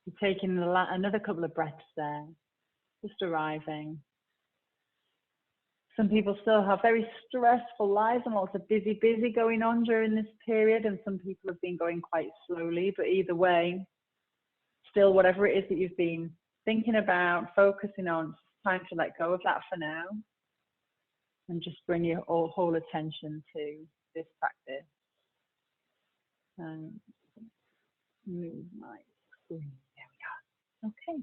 You're taking another couple of breaths there, just arriving. Some people still have very stressful lives and lots of busy going on during this period, and some people have been going quite slowly, but either way, still whatever it is that you've been thinking about, focusing on, it's time to let go of that for now and just bring your whole attention to this practice. And move my screen. There we are. Okay.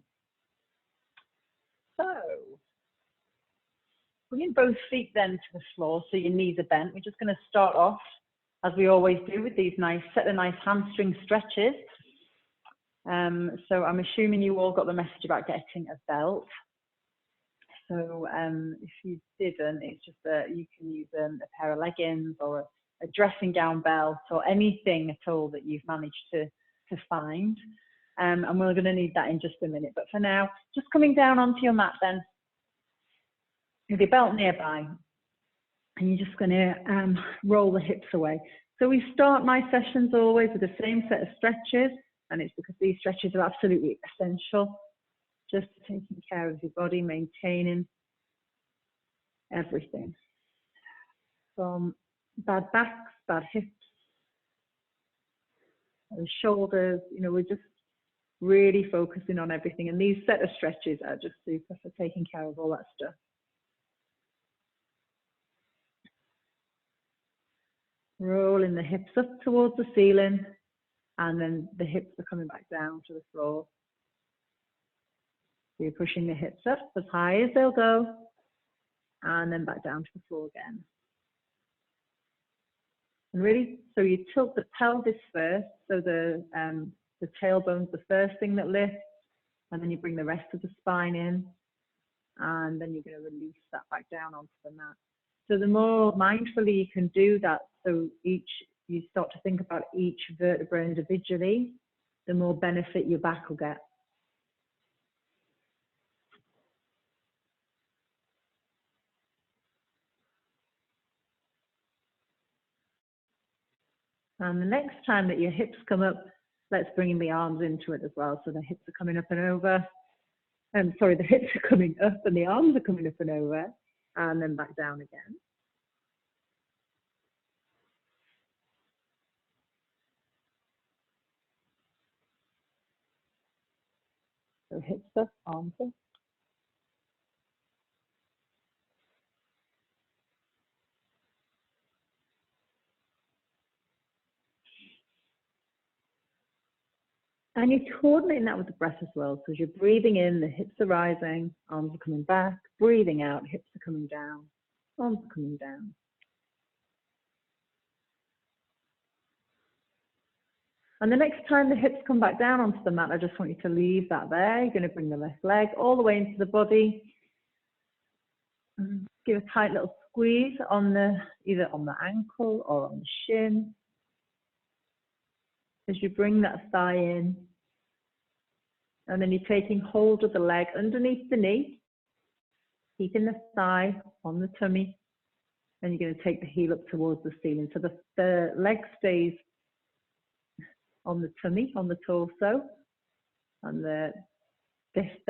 So, bringing both feet then to the floor so your knees are bent. We're just going to start off, as we always do, with these set of nice hamstring stretches. So I'm assuming you all got the message about getting a belt. So if you didn't, it's just that you can use a pair of leggings or a dressing gown belt or anything at all that you've managed to find. And we're going to need that in just a minute. But for now, just coming down onto your mat then, with your belt nearby, and you're just going to roll the hips away. So we start my sessions always with the same set of stretches, and it's because these stretches are absolutely essential, just taking care of your body, maintaining everything. From bad backs, bad hips, the shoulders, you know, we're just really focusing on everything. And these set of stretches are just super for taking care of all that stuff. Rolling the hips up towards the ceiling, and then the hips are coming back down to the floor. So you're pushing the hips up as high as they'll go, and then back down to the floor again. And really, so you tilt the pelvis first, so the tailbone's the first thing that lifts, and then you bring the rest of the spine in, and then you're going to release that back down onto the mat. So the more mindfully you can do that, so you start to think about each vertebra individually, the more benefit your back will get. And the next time that your hips come up, let's bring the arms into it as well. So the hips are coming up and over. Sorry, the hips are coming up and the arms are coming up and over, and then back down again. So hips up, arms up. And you're coordinating that with the breath as well. So as you're breathing in, the hips are rising, arms are coming back. Breathing out, hips are coming down, arms are coming down. And the next time the hips come back down onto the mat, I just want you to leave that there. You're going to bring the left leg all the way into the body. Give a tight little squeeze on either on the ankle or on the shin. As you bring that thigh in, and then you're taking hold of the leg underneath the knee, keeping the thigh on the tummy, and you're going to take the heel up towards the ceiling. So the leg stays on the tummy, on the torso, and the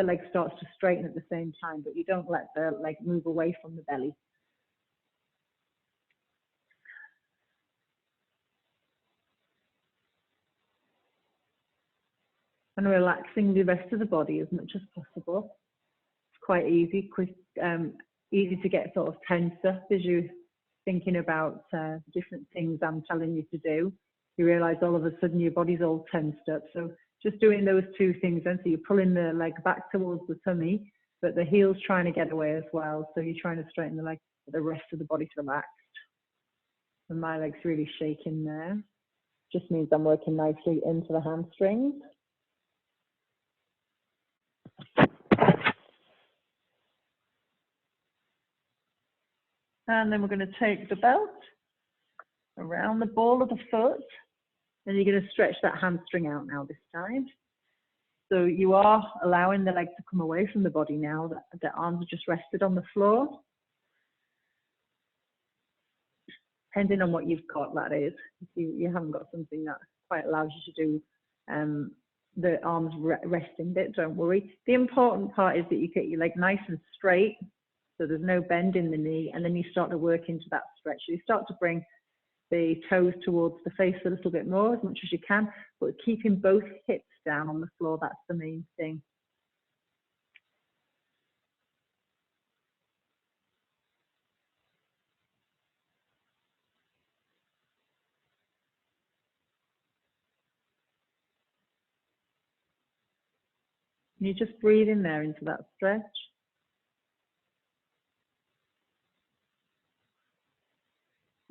leg starts to straighten at the same time, but you don't let the leg move away from the belly. And relaxing the rest of the body as much as possible. It's quite easy, easy to get sort of tense up as you're thinking about different things I'm telling you to do. You realize all of a sudden your body's all tensed up. So just doing those two things then, so you're pulling the leg back towards the tummy, but the heel's trying to get away as well. So you're trying to straighten the leg, but the rest of the body's relaxed. And my leg's really shaking there. Just means I'm working nicely into the hamstrings. And then we're going to take the belt around the ball of the foot, and you're going to stretch that hamstring out now this time. So you are allowing the leg to come away from the body now, that the arms are just rested on the floor. Depending on what you've got, that is. If you haven't got something that quite allows you to do the arms resting bit, don't worry. The important part is that you get your leg nice and straight, so there's no bend in the knee, and then you start to work into that stretch. So you start to bring the toes towards the face a little bit more, as much as you can, but keeping both hips down on the floor, that's the main thing. You just breathe in there into that stretch.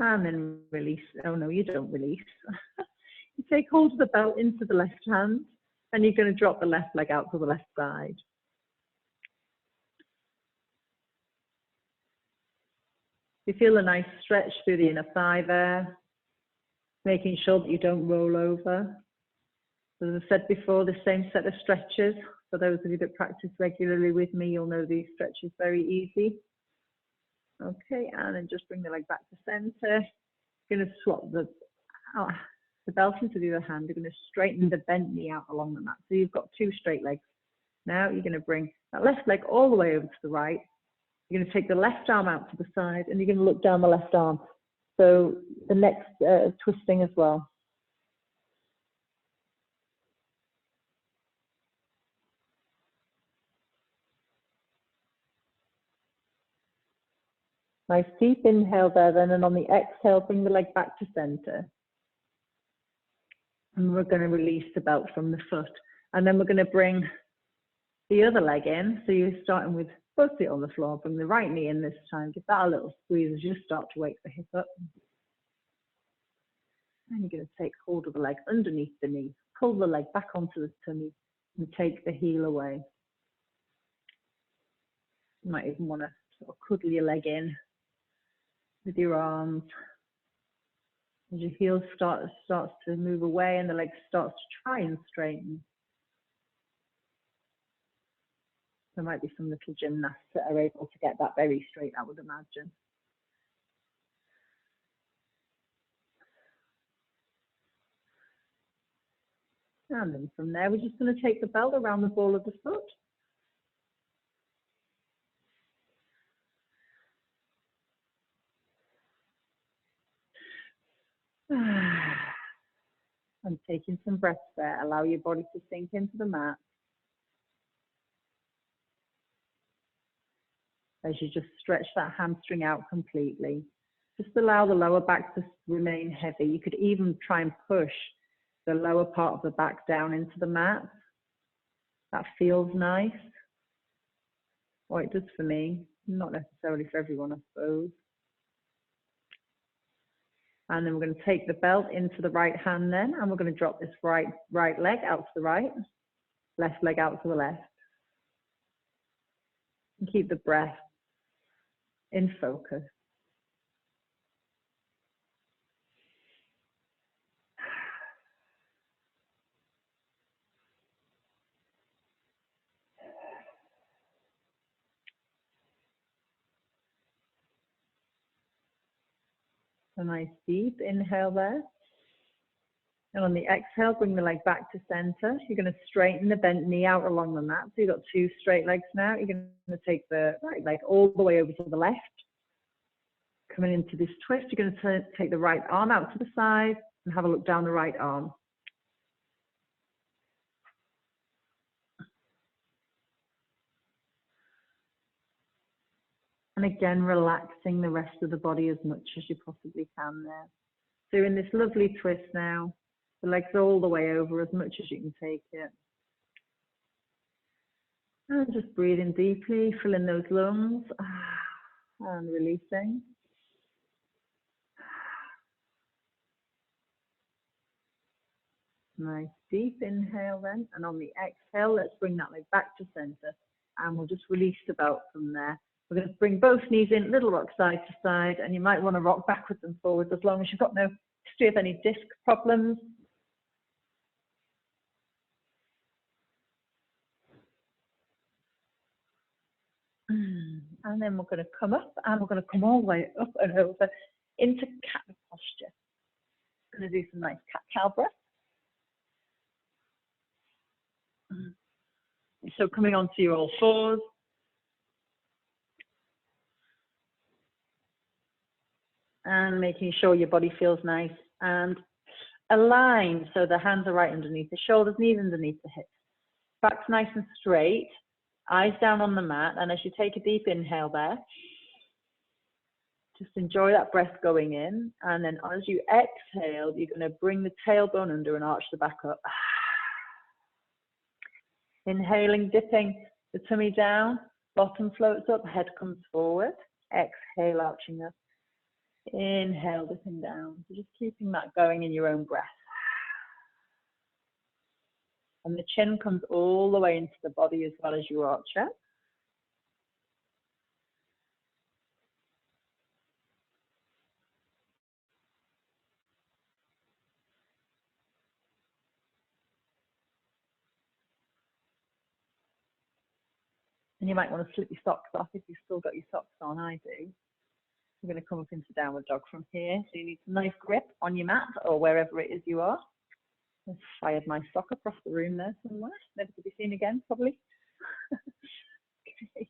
And then release. Oh no, you don't release. You take hold of the belt into the left hand, and you're going to drop the left leg out to the left side. You feel a nice stretch through the inner thigh there, making sure that you don't roll over. As I said before, the same set of stretches. For those of you that practice regularly with me, you'll know these stretches very easy. Okay, and then just bring the leg back to center. You're going to swap the belt into the other hand. You're going to straighten the bent knee out along the mat. So you've got two straight legs. Now you're going to bring that left leg all the way over to the right. You're going to take the left arm out to the side, and you're going to look down the left arm. So the next twisting as well. Nice deep inhale there then, and on the exhale, bring the leg back to center. And we're going to release the belt from the foot. And then we're going to bring the other leg in. So you're starting with both feet on the floor. Bring the right knee in this time. Give that a little squeeze as you start to wake the hip up. And you're going to take hold of the leg underneath the knee. Pull the leg back onto the tummy and take the heel away. You might even want to sort of cuddle your leg in with your arms. As your heel starts to move away and the leg starts to try and straighten. There might be some little gymnasts that are able to get that very straight, I would imagine. And then from there, we're just going to take the belt around the ball of the foot. And taking some breaths there. Allow your body to sink into the mat. As you just stretch that hamstring out completely. Just allow the lower back to remain heavy. You could even try and push the lower part of the back down into the mat. That feels nice. Or it does for me. Not necessarily for everyone, I suppose. And then we're going to take the belt into the right hand then, and we're going to drop this right leg out to the right, left leg out to the left. And keep the breath in focus. A nice deep inhale there. And on the exhale, bring the leg back to center. You're going to straighten the bent knee out along the mat. So you've got two straight legs now. You're going to take the right leg all the way over to the left. Coming into this twist, you're going to take the right arm out to the side and have a look down the right arm. And again, relaxing the rest of the body as much as you possibly can there. So you're in this lovely twist now. The legs all the way over as much as you can take it. And just breathing deeply, filling those lungs and releasing. Nice deep inhale then. And on the exhale, let's bring that leg back to center. And we'll just release the belt from there. We're going to bring both knees in, little rock side to side, and you might want to rock backwards and forwards as long as you've got no history of any disc problems. And then we're going to come up, and we're going to come all the way up and over into cat posture. Going to do some nice cat-cow breath. So coming onto your all fours. And making sure your body feels nice and aligned. So the hands are right underneath the shoulders, knees underneath the hips. Back's nice and straight, eyes down on the mat. And as you take a deep inhale there, just enjoy that breath going in. And then as you exhale, you're going to bring the tailbone under and arch the back up. Inhaling, dipping the tummy down, bottom floats up, head comes forward. Exhale, arching up. Inhale, dipping down. So just keeping that going in your own breath. And the chin comes all the way into the body as well as you arch up. And you might want to slip your socks off if you've still got your socks on. I do. You're going to come up into downward dog from here. So you need some nice grip on your mat or wherever it is you are. I've fired my sock across the room there somewhere. Never to be seen again, probably. Okay.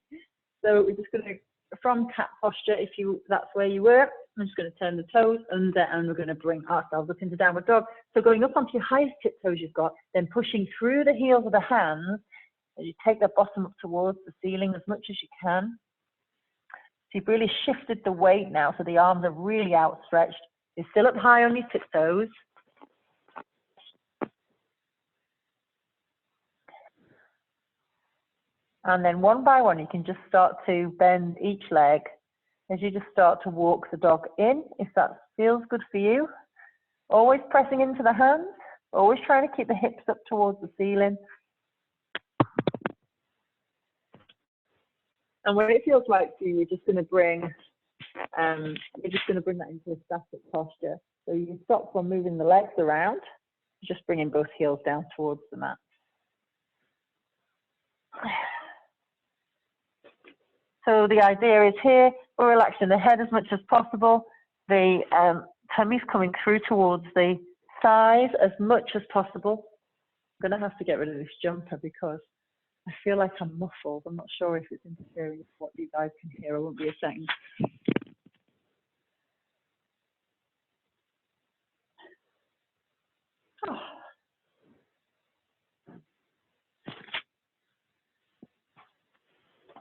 So we're just going to, from cat posture, if that's where you were, I'm just going to turn the toes under and we're going to bring ourselves up into downward dog. So going up onto your highest tiptoes you've got, then pushing through the heels of the hands, as you take the bottom up towards the ceiling as much as you can. So you've really shifted the weight now, so the arms are really outstretched. You're still up high on your tiptoes. And then one by one, you can just start to bend each leg as you just start to walk the dog in, if that feels good for you. Always pressing into the hands, always trying to keep the hips up towards the ceiling. And when it feels right for you, you're just going to bring that into a static posture. So you can stop from moving the legs around, just bringing both heels down towards the mat. So the idea is here, we're relaxing the head as much as possible. The tummy's coming through towards the thighs as much as possible. I'm going to have to get rid of this jumper because I feel like I'm muffled. I'm not sure if it's interfering with what you guys can hear. I won't be a second. Oh.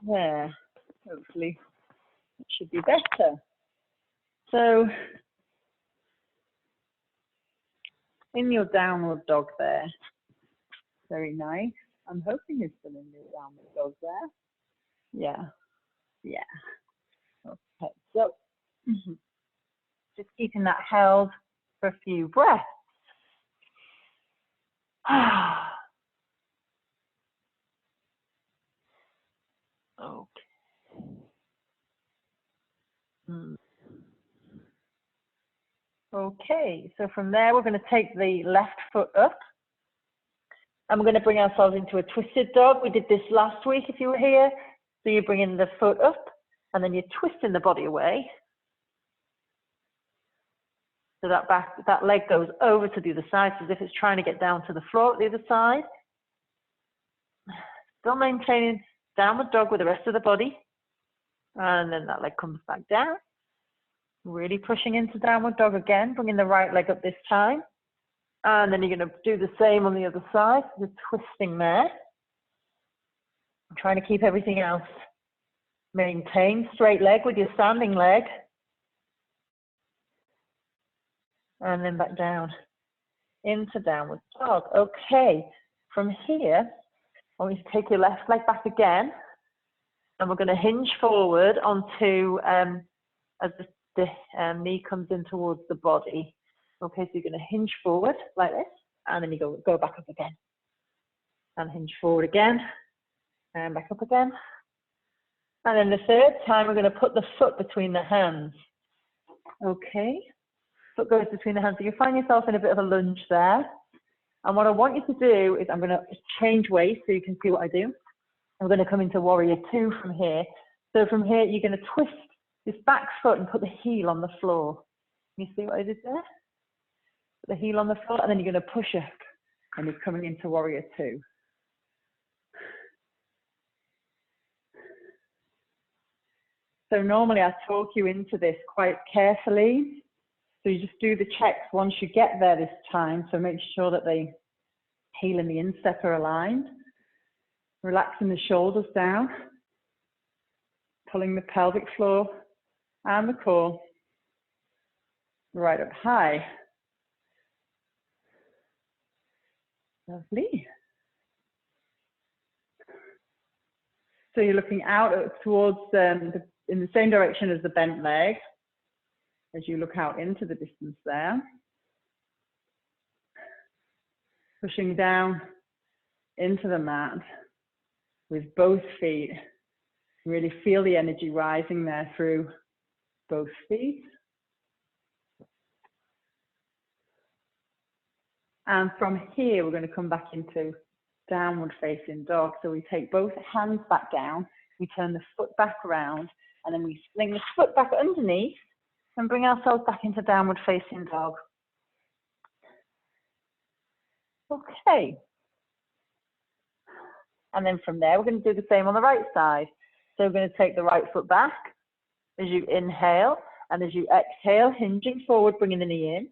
There, hopefully it should be better. So in your downward dog there, very nice. I'm hoping you're still in your downward dog there. Yeah, yeah. Okay, so just keeping that held for a few breaths. Okay. Okay, so from there, we're going to take the left foot up. And we're going to bring ourselves into a twisted dog. We did this last week if you were here. So you're bringing the foot up, and then you're twisting the body away. So that leg goes over to the other side, as if it's trying to get down to the floor at the other side. Still maintaining downward dog with the rest of the body. And then that leg comes back down. Really pushing into downward dog again, bringing the right leg up this time. And then you're going to do the same on the other side. You're twisting there. I'm trying to keep everything else. Maintain straight leg with your standing leg. And then back down into downward dog. Okay, from here, I want you to take your left leg back again. And we're going to hinge forward onto, as the knee comes in towards the body. Okay, so you're going to hinge forward like this, and then you go back up again. And hinge forward again, and back up again. And then the third time, we're going to put the foot between the hands. Okay, foot goes between the hands. So you find yourself in a bit of a lunge there. And what I want you to do is I'm going to change ways so you can see what I do. I'm going to come into warrior two from here. So from here, you're going to twist this back foot and put the heel on the floor. You see what I did there? Put the heel on the floor, and then you're going to push up, and you're coming into warrior two. So normally I talk you into this quite carefully. So you just do the checks once you get there this time. So make sure that the heel and the instep are aligned. Relaxing the shoulders down. Pulling the pelvic floor and the core right up high. Lovely. So you're looking out towards in the same direction as the bent leg as you look out into the distance there. Pushing down into the mat with both feet. Really feel the energy rising there through both feet. And from here, we're going to come back into downward facing dog. So we take both hands back down, we turn the foot back around, and then we sling the foot back underneath and bring ourselves back into downward facing dog. Okay. And then from there, we're going to do the same on the right side. So we're going to take the right foot back as you inhale, and as you exhale, hinging forward, bringing the knee in.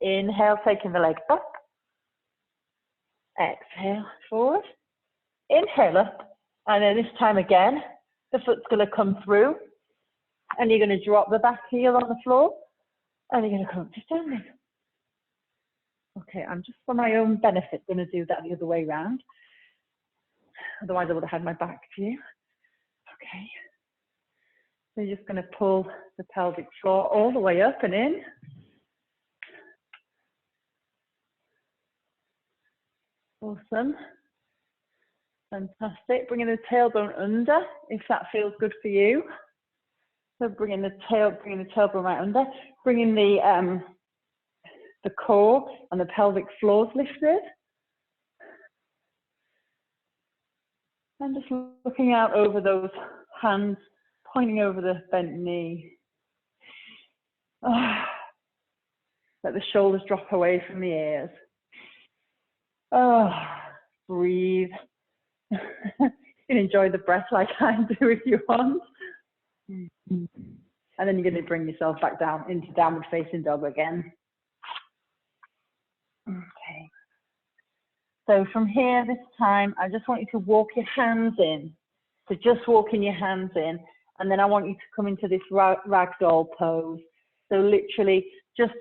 Inhale, taking the leg up. Exhale, forward. Inhale up. And then this time again, the foot's going to come through, and you're going to drop the back heel on the floor, and you're going to come up to standing. Okay, I'm just for my own benefit going to do that the other way around. Otherwise, I would have had my back view. Okay. So you're just going to pull the pelvic floor all the way up and in. Awesome. Fantastic. Bringing the tailbone under, if that feels good for you. So bringing the tailbone right under, bringing the core and the pelvic floors lifted. And just looking out over those hands, pointing over the bent knee. Oh, let the shoulders drop away from the ears. Oh, breathe. You can enjoy the breath like I do if you want. And then you're going to bring yourself back down into downward facing dog again. Okay. So from here this time, I just want you to walk your hands in. So just walking your hands in, and then I want you to come into this ragdoll pose. So literally just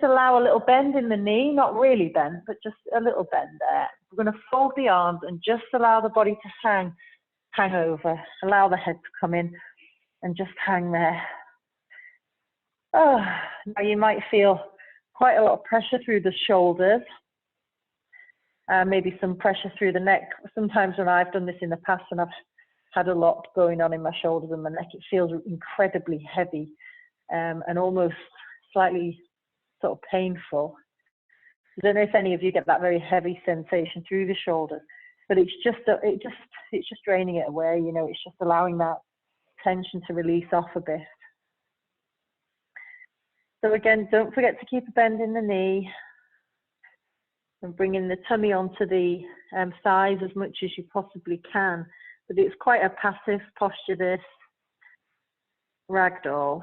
allow a little bend in the knee, not really bent, but just a little bend there. We're going to fold the arms and just allow the body to hang over. Allow the head to come in and just hang there. Oh, now you might feel quite a lot of pressure through the shoulders. Maybe some pressure through the neck. Sometimes when I've done this in the past and I've had a lot going on in my shoulders and my neck, it feels incredibly heavy and almost slightly sort of painful. I don't know if any of you get that very heavy sensation through the shoulders, but it's just draining it away. You know, it's just allowing that tension to release off a bit. So again, don't forget to keep a bend in the knee. And bringing the tummy onto the thighs as much as you possibly can. But it's quite a passive posture, this ragdoll.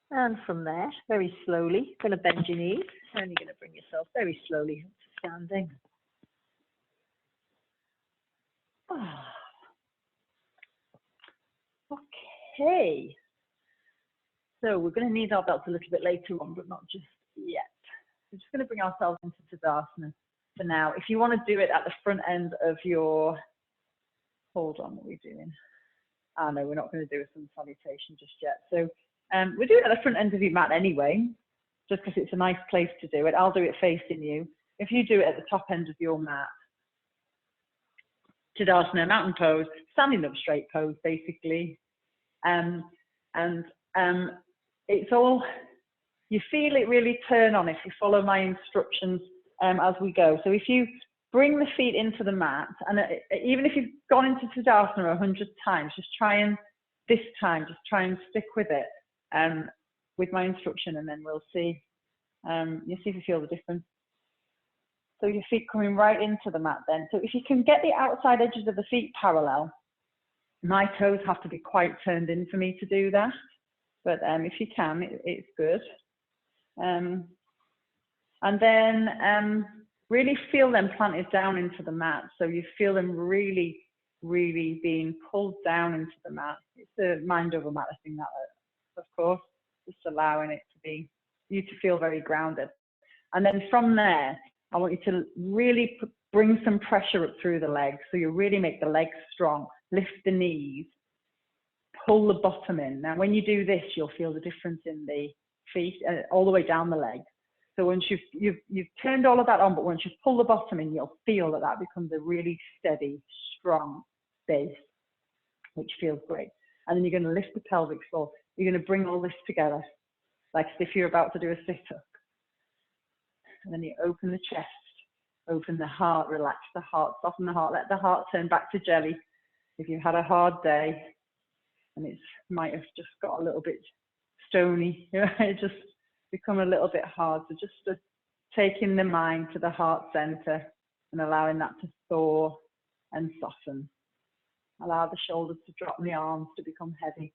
And from there, very slowly, going to bend your knees, and you're going to bring yourself very slowly to standing. Okay. So we're going to need our belts a little bit later on, but not just yet. We're just going to bring ourselves into Tadasana for now. If you want to do it at the front end of your, hold on, what are we doing? Ah, no, we're not going to do a sun salutation just yet. So we'll do it at the front end of your mat anyway, just because it's a nice place to do it. I'll do it facing you. If you do it at the top end of your mat, Tadasana, mountain pose, standing up straight pose, basically. It's all, you feel it really turn on if you follow my instructions as we go. So if you bring the feet into the mat, and even if you've gone into Tadasana 100 times, just try and, this time, just try and stick with it with my instruction, and then we'll see, you'll see if you feel the difference. So your feet coming right into the mat then. So if you can get the outside edges of the feet parallel, my toes have to be quite turned in for me to do that. But if you can, it's good. And then really feel them planted down into the mat. So you feel them really, really being pulled down into the mat. It's a mind over matter thing, that, of course, just allowing it to be, you to feel very grounded. And then from there, I want you to really bring some pressure up through the legs. So you really make the legs strong, lift the knees, pull the bottom in. Now, when you do this, you'll feel the difference in the feet all the way down the legs. So once you've turned all of that on, but once you pull the bottom in, you'll feel that that becomes a really steady, strong base, which feels great. And then you're going to lift the pelvic floor. You're going to bring all this together, like as if you're about to do a sit-up. And then you open the chest, open the heart, relax the heart, soften the heart, let the heart turn back to jelly. If you've had a hard day and it might have just got a little bit stony, it just become a little bit hard. So just taking the mind to the heart center and allowing that to thaw and soften. Allow the shoulders to drop and the arms to become heavy.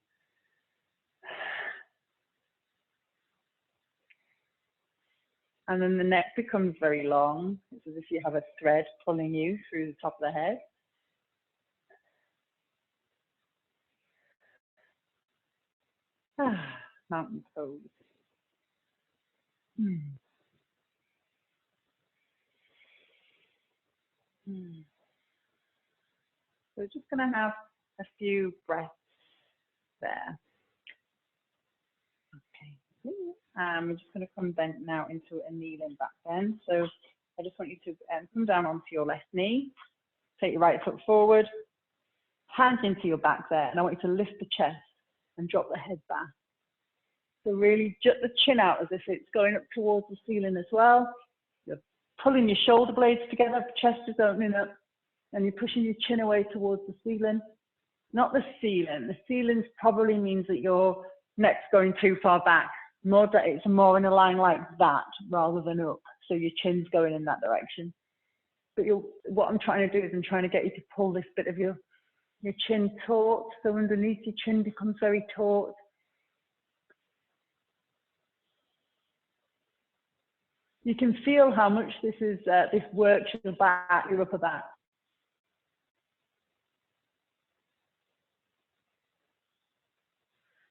And then the neck becomes very long. It's as if you have a thread pulling you through the top of the head. Mountain pose. So we're just going to have a few breaths there. Okay. We're just going to come bent now into a kneeling back bend. So I just want you to come down onto your left knee, take your right foot forward, hands into your back there, and I want you to lift the chest and drop the head back. So really jut the chin out as if it's going up towards the ceiling as well. You're pulling your shoulder blades together, the chest is opening up, and you're pushing your chin away towards the ceiling. Not the ceiling. The ceiling probably means that your neck's going too far back. More that it's more in a line like that rather than up. So your chin's going in that direction. But what I'm trying to do is I'm trying to get you to pull this bit of your chin taut. So underneath your chin becomes very taut. You can feel how much this works your back, your upper back.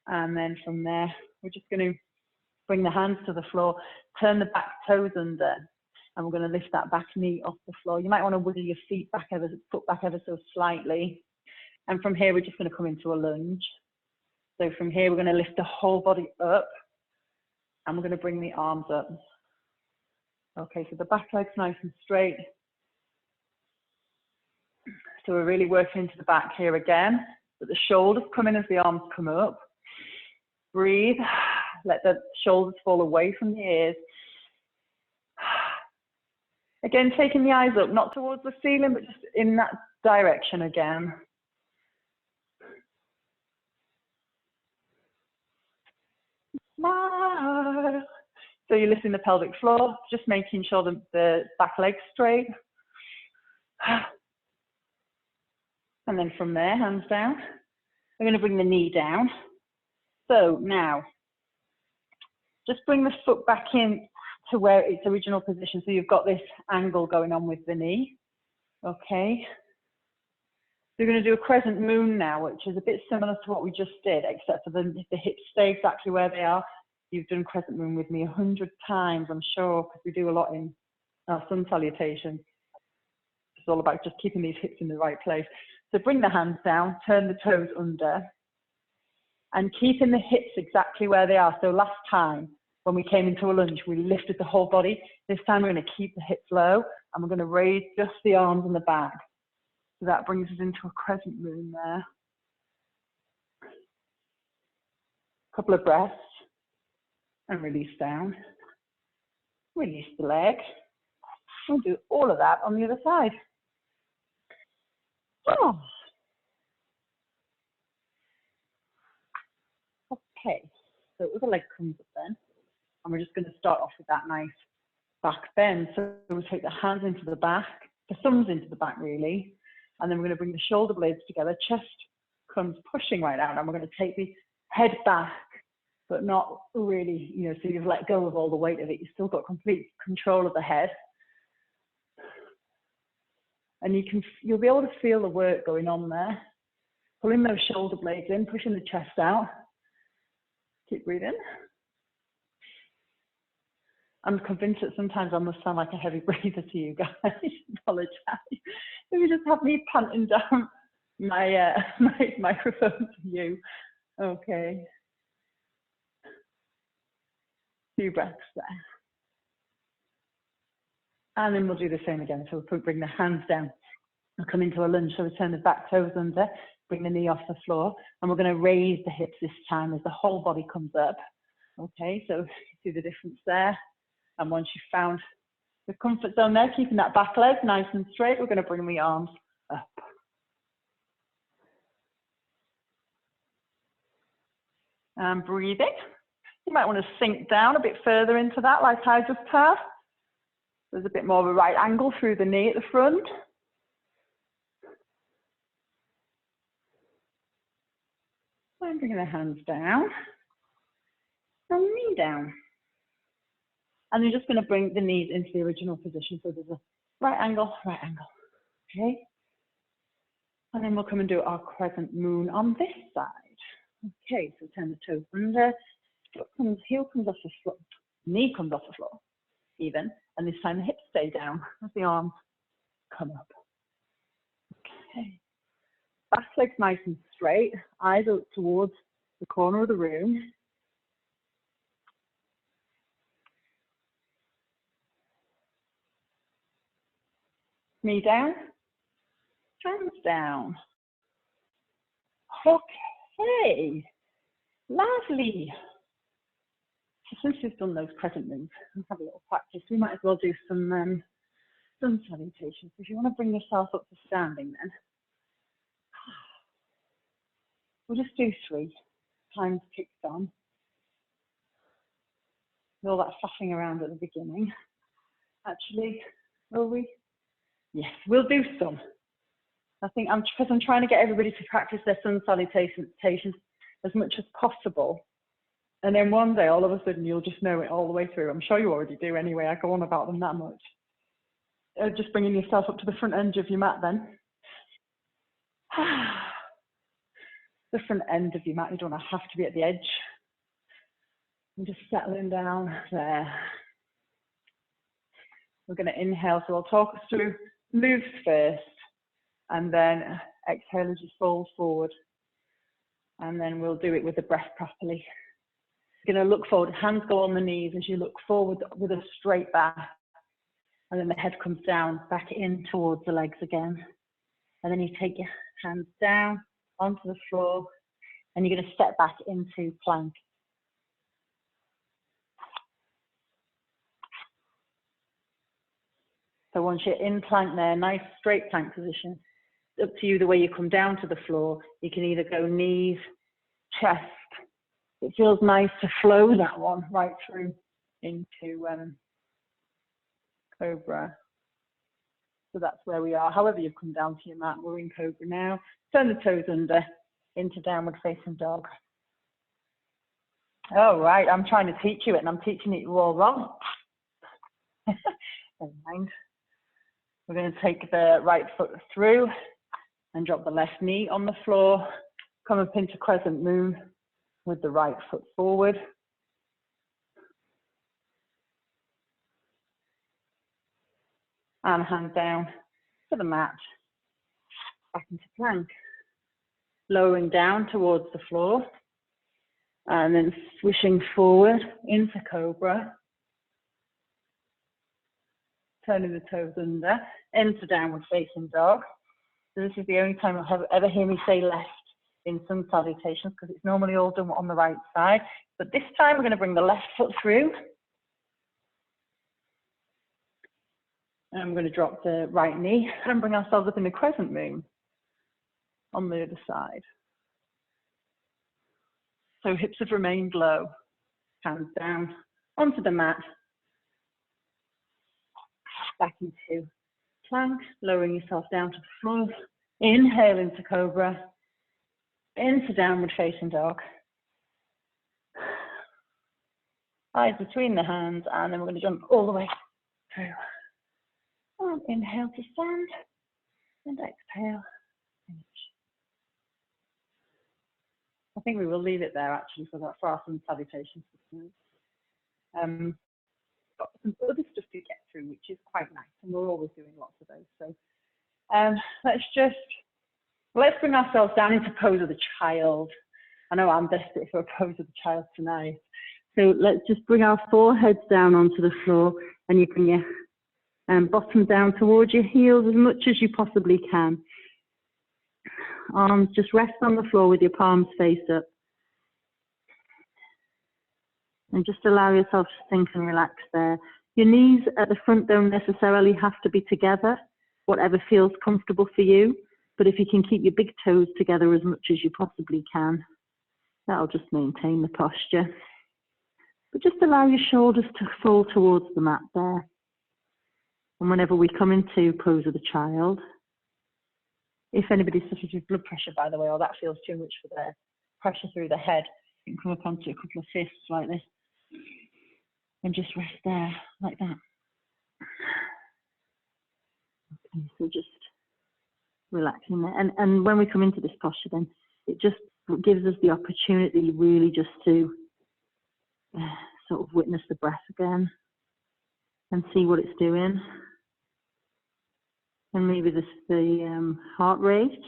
And then from there, we're just going to bring the hands to the floor, turn the back toes under, and we're going to lift that back knee off the floor. You might want to wiggle your foot back ever so slightly. And from here, we're just going to come into a lunge. So from here, we're going to lift the whole body up, and we're going to bring the arms up. Okay, so the back leg's nice and straight. So we're really working into the back here again, but the shoulders come in as the arms come up. Breathe, let the shoulders fall away from the ears. Again, taking the eyes up, not towards the ceiling, but just in that direction again. Smile. So you're lifting the pelvic floor, just making sure the back leg's straight. And then from there, hands down. We're going to bring the knee down. So now, just bring the foot back in to where its original position. So you've got this angle going on with the knee. Okay. So you're going to do a crescent moon now, which is a bit similar to what we just did, except for the hips stay exactly where they are. You've done crescent moon with me 100 times, I'm sure, because we do a lot in our sun salutation. It's all about just keeping these hips in the right place. So bring the hands down, turn the toes under, and keeping the hips exactly where they are. So last time, when we came into a lunge, we lifted the whole body. This time we're going to keep the hips low, and we're going to raise just the arms and the back. So that brings us into a crescent moon there. A couple of breaths, and release down. Release the leg. We'll do all of that on the other side. Oh. Okay, so the other leg comes up then, and we're just going to start off with that nice back bend. So we'll take the hands into the back, the thumbs into the back really, and then we're going to bring the shoulder blades together, chest comes pushing right out, and we're going to take the head back, but not really, you know, so you've let go of all the weight of it. You've still got complete control of the head. And you'll be able to feel the work going on there. Pulling those shoulder blades in, pushing the chest out. Keep breathing. I'm convinced that sometimes I must sound like a heavy breather to you guys. I apologize. If you just have me panting down my microphone to you. Okay. Few breaths there. And then we'll do the same again. So we'll bring the hands down. We'll come into a lunge. So we turn the back toes under, bring the knee off the floor. And we're going to raise the hips this time as the whole body comes up. Okay, so see the difference there. And once you've found the comfort zone there, keeping that back leg nice and straight, we're going to bring the arms up. And breathing. You might want to sink down a bit further into that, like I just have. There's a bit more of a right angle through the knee at the front. And bringing the hands down. And the knee down. And you're just going to bring the knees into the original position. So there's a right angle, okay? And then we'll come and do our crescent moon on this side. Okay, so turn the toes under, heel comes off the floor, knee comes off the floor, even. And this time the hips stay down as the arms come up. Okay. Back leg's nice and straight, eyes up towards the corner of the room. Knee down, hands down. Okay, lovely. So since we've done those crescent moves and have a little practice, we might as well do some sun salutations. If you want to bring yourself up to standing then, we'll just do 3. Time's kicked on. With all that faffing around at the beginning. Actually, will we? Yes, we'll do some. I think because I'm trying to get everybody to practice their sun salutations as much as possible. And then one day, all of a sudden, you'll just know it all the way through. I'm sure you already do anyway. I go on about them that much. Just bringing yourself up to the front edge of your mat then. The front end of your mat, you don't have to be at the edge. And just settling down there. We're going to inhale, so I'll talk us through moves first, and then exhale as you fold forward. And then we'll do it with the breath properly. You're going to look forward, hands go on the knees as you look forward with a straight back. And then the head comes down, back in towards the legs again. And then you take your hands down onto the floor, and you're going to step back into plank. So once you're in plank there, nice straight plank position, it's up to you the way you come down to the floor. You can either go knees, chest. It feels nice to flow that one right through into Cobra. So that's where we are. However you've come down to your mat, we're in Cobra now. Turn the toes under into downward facing dog. Oh, right, I'm trying to teach you it and I'm teaching it all wrong. Never mind. We're going to take the right foot through and drop the left knee on the floor. Come up into crescent moon with the right foot forward. And hand down to the mat. Back into plank. Lowering down towards the floor. And then swishing forward into Cobra. Turning the toes under, into downward facing dog. So this is the only time you'll ever hear me say left in sun salutations, because it's normally all done on the right side. But this time we're going to bring the left foot through. And I'm going to drop the right knee and bring ourselves up in the crescent moon on the other side. So hips have remained low, hands down onto the mat. back into plank, lowering yourself down to the floor. Inhale into cobra, into downward facing dog. Eyes between the hands, and then we're going to jump all the way through. And inhale to stand, and exhale, finish. I think we will leave it there actually for our sun salutations. Got some other stuff to get through, which is quite nice, and we're always doing lots of those. So let's bring ourselves down into pose of the child. I know I'm desperate for a pose of the child tonight. So let's just bring our foreheads down onto the floor, and you bring your bottom down towards your heels as much as you possibly can. Arms just rest on the floor with your palms face up. And just allow yourself to sink and relax there. Your knees at the front don't necessarily have to be together, whatever feels comfortable for you. But if you can keep your big toes together as much as you possibly can, that'll just maintain the posture. But just allow your shoulders to fall towards the mat there. And whenever we come into pose of the child, if anybody suffers with blood pressure, by the way, or that feels too much for their pressure through the head, you can come up onto a couple of fists like this and just rest there like that. Okay, so just relaxing there. And when we come into this posture, then it just gives us the opportunity really just to sort of witness the breath again and see what it's doing. And maybe the heart rate,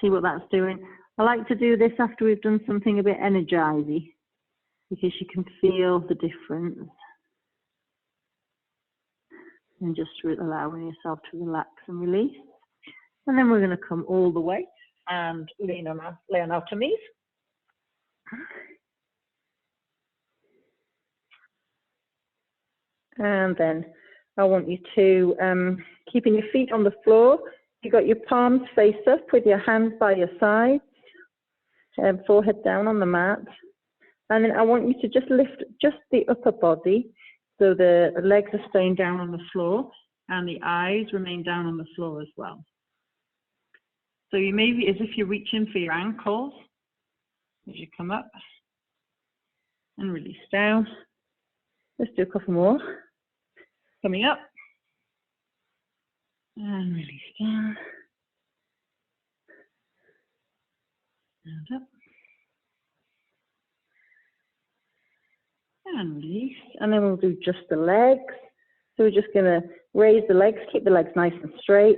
see what that's doing. I like to do this after we've done something a bit energizing, because you can feel the difference. And just allowing yourself to relax and release. And then we're going to come all the way and lay on our tummies. And then I want you to, keeping your feet on the floor, you've got your palms face up with your hands by your sides, forehead down on the mat. And then I want you to just lift just the upper body, so the legs are staying down on the floor and the eyes remain down on the floor as well. So you may be as if you're reaching for your ankles as you come up and release down. Let's do a couple more. Coming up and release down and up and release. And then we'll do just the legs. So we're just going to raise the legs, keep the legs nice and straight.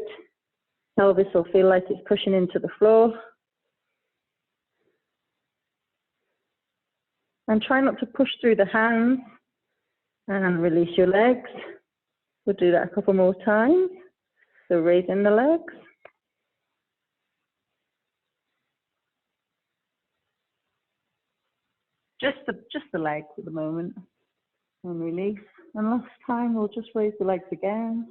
Pelvis will feel like it's pushing into the floor. And try not to push through the hands. And release your legs. We'll do that a couple more times. So raising the legs. Just the legs at the moment. And release. And last time we'll just raise the legs again.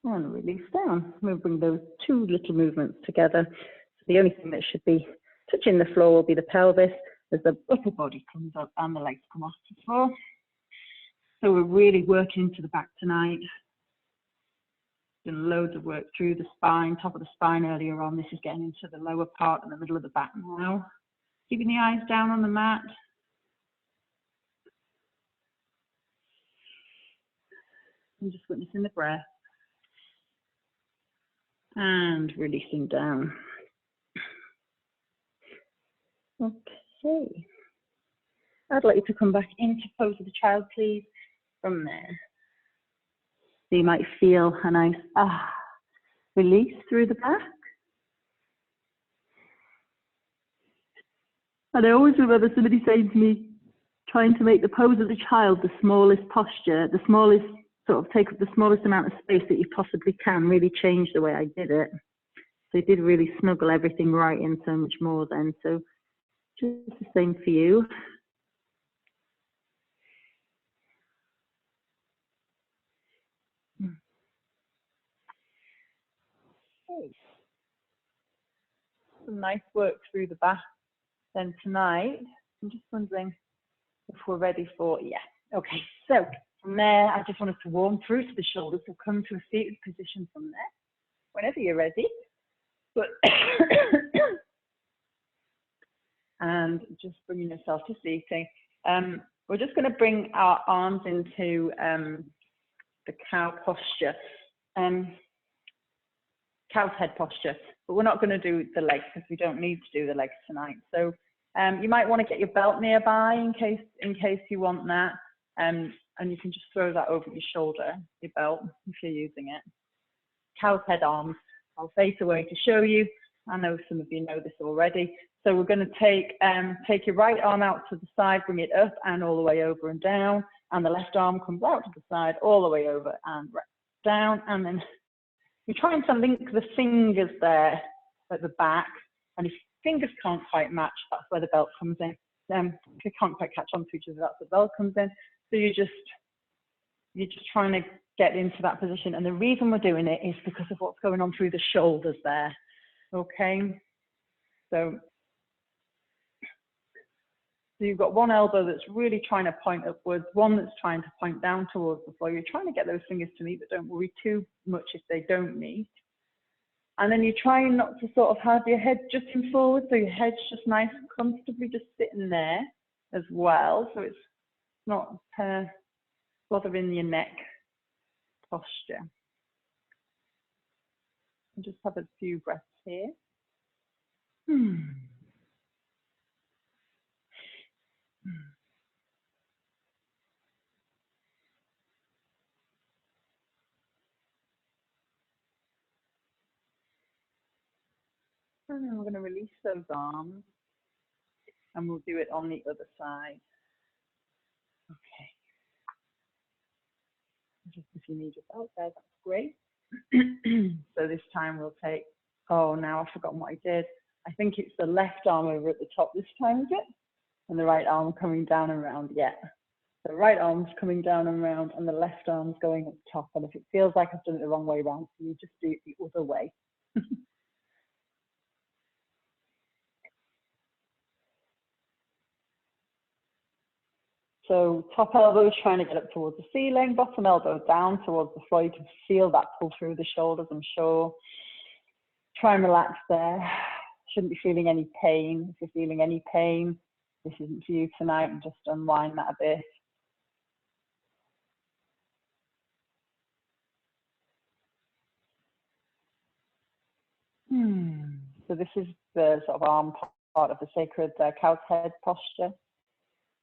And release down. We'll bring those two little movements together. So the only thing that should be touching the floor will be the pelvis as the upper body comes up and the legs come off the floor. So we're really working into the back tonight. Done loads of work through the spine, top of the spine earlier on. This is getting into the lower part and the middle of the back now. Keeping the eyes down on the mat. And just witnessing the breath. And releasing down. Okay. I'd like you to come back into pose of the child, please, from there. So you might feel a nice release through the back. And I always remember somebody saying to me, trying to make the pose of the child the smallest posture, the smallest, sort of take up the smallest amount of space that you possibly can, really change the way I did it. So it did really snuggle everything right in so much more then. So just the same for you. Okay. Some nice work through the back. then tonight, I'm just wondering if we're ready for, yeah. Okay, so from there, I just wanted to warm through to the shoulders. So come to a seated position from there, whenever you're ready. But and just bringing yourself to seating. We're just going to bring our arms into the cow posture, cow's head posture, but we're not going to do the legs because we don't need to do the legs tonight. So you might want to get your belt nearby in case you want that, and you can just throw that over your shoulder, your belt, if you're using it. Cow's head arms. I'll face away to show you. I know some of you know this already. So we're going to take your right arm out to the side, bring it up and all the way over and down, and the left arm comes out to the side, all the way over and down, and then you're trying to link the fingers there at the back, and if fingers can't quite match, that's where the belt comes in. If you can't quite catch on to each other, that's where the belt comes in. So you're just trying to get into that position, and the reason we're doing it is because of what's going on through the shoulders there. Okay, so you've got one elbow that's really trying to point upwards, one that's trying to point down towards the floor. You're trying to get those fingers to meet, but don't worry too much if they don't meet. And then you're trying not to sort of have your head jutting forward, so your head's just nice and comfortably just sitting there as well, so it's not bothering your neck posture. And just have a few breaths here. And then we're going to release those arms, and we'll do it on the other side. Okay. Just if you need your belt there, that's great. So this time we'll take, oh, now I've forgotten what I did. I think it's the left arm over at the top this time, is it? And the right arm coming down and round, yeah. The right arm's coming down and round, and the left arm's going up top. And if it feels like I've done it the wrong way round, you just do it the other way. So top elbow is trying to get up towards the ceiling, bottom elbow down towards the floor. You can feel that pull through the shoulders, I'm sure. Try and relax there. Shouldn't be feeling any pain. If you're feeling any pain, this isn't for you tonight, and just unwind that a bit. So this is the sort of arm part of the sacred cow's head posture.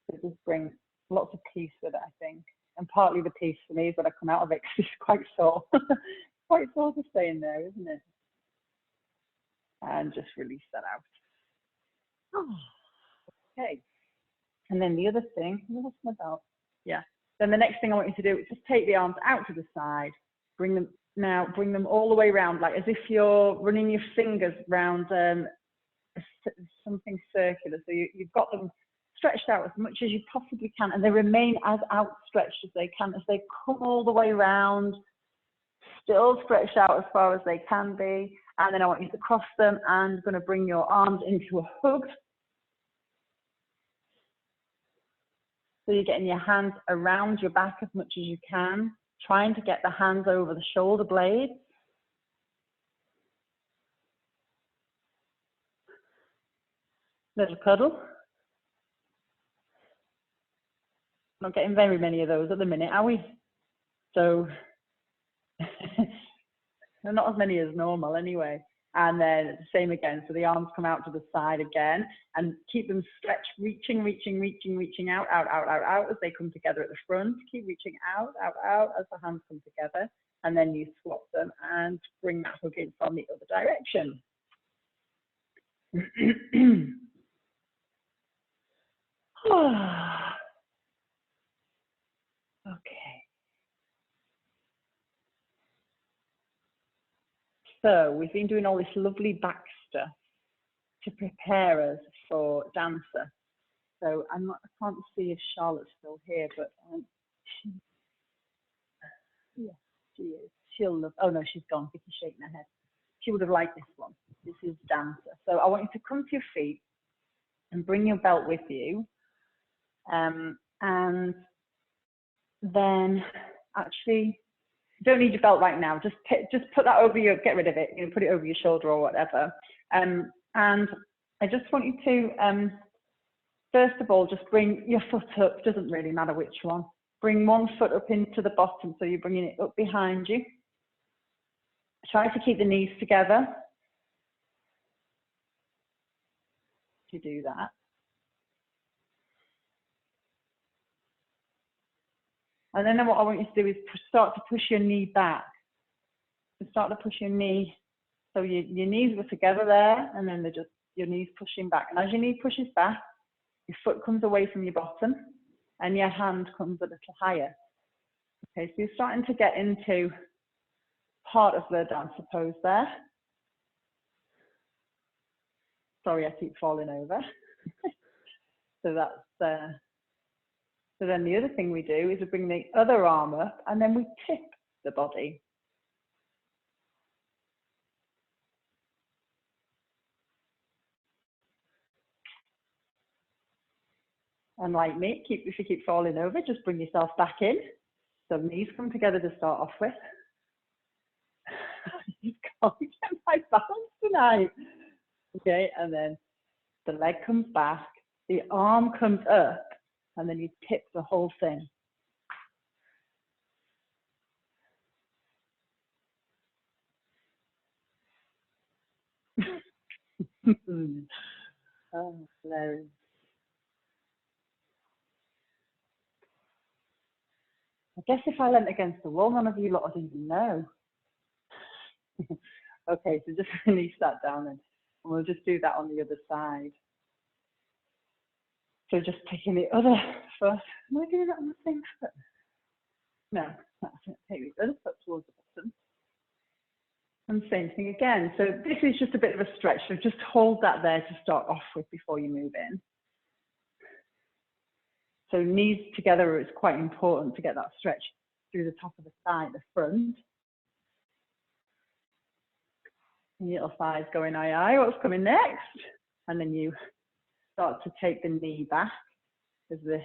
So it just brings lots of peace with it, I think. And partly the peace for me is when I come out of it, because it's quite sore. Quite sore to stay in there, isn't it? And just release that out. Oh, okay. And then the other thing, what's my belt? Yeah. Then the next thing I want you to do is just take the arms out to the side, bring them all the way around, like as if you're running your fingers around something circular. So you've got them stretched out as much as you possibly can, and they remain as outstretched as they can as they come all the way around, still stretched out as far as they can be. And then I want you to cross them, and you're going to bring your arms into a hug. So you're getting your hands around your back as much as you can, trying to get the hands over the shoulder blades. Little cuddle. Not getting very many of those at the minute, are we? So not as many as normal anyway. And then the same again. So the arms come out to the side again, and keep them stretched, reaching out as they come together at the front. Keep reaching out as the hands come together. And then you swap them and bring that hook in from the other direction. Okay. So we've been doing all this lovely back stuff to prepare us for dancer. So I can't see if Charlotte's still here, but yeah, she is. She'll love. Oh no, she's gone. Vicky's shaking her head. She would have liked this one. This is dancer. So I want you to come to your feet. and bring your belt with you. And then actually, you don't need your belt right now. Just put that over your, get rid of it, you know, put it over your shoulder or whatever. And I just want you to, first of all, just bring your foot up, doesn't really matter which one. Bring one foot up into the bottom, so you're bringing it up behind you. Try to keep the knees together. To do that. And then what I want you to do is start to push your knee back. So start to push your knee, so your knees were together there, and then they're just, your knees pushing back. And as your knee pushes back, your foot comes away from your bottom, and your hand comes a little higher. Okay, so you're starting to get into part of the dance pose there. Sorry, I keep falling over. So that's, so then the other thing we do is we bring the other arm up, and then we tip the body. And like me, if you keep falling over, just bring yourself back in. So knees come together to start off with. I just can't get my balance tonight. Okay, and then the leg comes back, the arm comes up, and then you tip the whole thing. Oh, hilarious. I guess if I leant against the wall, none of you lot would even know. Okay, so just release that down, and we'll just do that on the other side. So just taking the other foot. Am I doing that on the same foot? No, that's it. Take the other foot towards the bottom. And same thing again. So this is just a bit of a stretch. So just hold that there to start off with before you move in. So knees together is quite important to get that stretch through the top of the thigh, the front. And your little thighs going, aye, aye, what's coming next? And then you start to take the knee back as the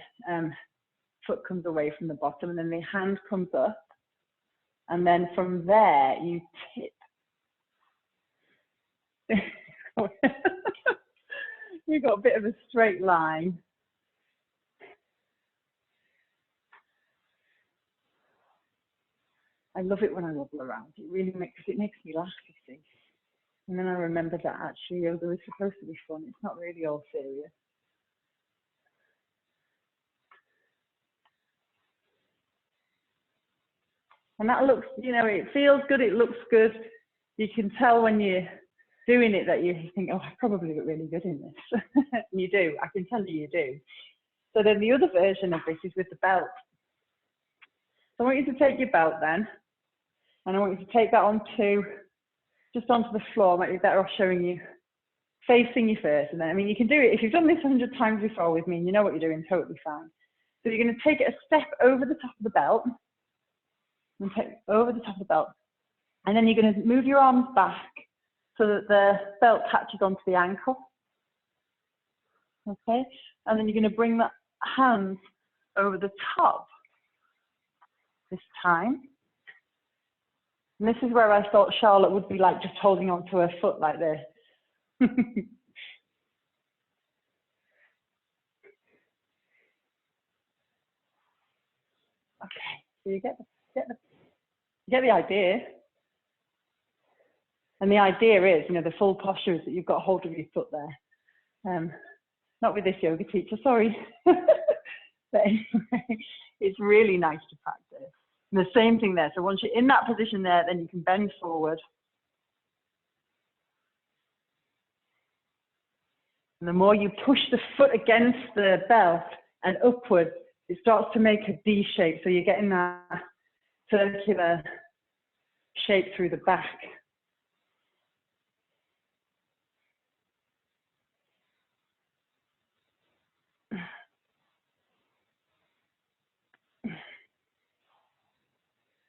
foot comes away from the bottom, and then the hand comes up. And then from there, you tip. You've got a bit of a straight line. I love it when I wobble around. It really makes me laugh, you see. And then I remember that actually yoga is supposed to be fun. It's not really all serious. And that looks, you know, it feels good, it looks good. You can tell when you're doing it that you think, oh, I probably look really good in this. And you do, I can tell you do. So then the other version of this is with the belt. So I want you to take your belt then, and I want you to take that just onto the floor. Might be better off showing you, facing you first. And then, I mean, you can do it, if you've done this 100 times before with me and you know what you're doing, totally fine. So you're going to take it a step over the top of the belt, and take over the top of the belt. And then you're going to move your arms back so that the belt catches onto the ankle. Okay, and then you're going to bring that hand over the top this time. And this is where I thought Charlotte would be like just holding on to her foot like this. Okay, so you get the idea. And the idea is, you know, the full posture is that you've got hold of your foot there. Not with this yoga teacher, sorry. But anyway, it's really nice to practice. And the same thing there. So once you're in that position there, then you can bend forward. And the more you push the foot against the belt and upwards, it starts to make a D shape. So you're getting that circular shape through the back.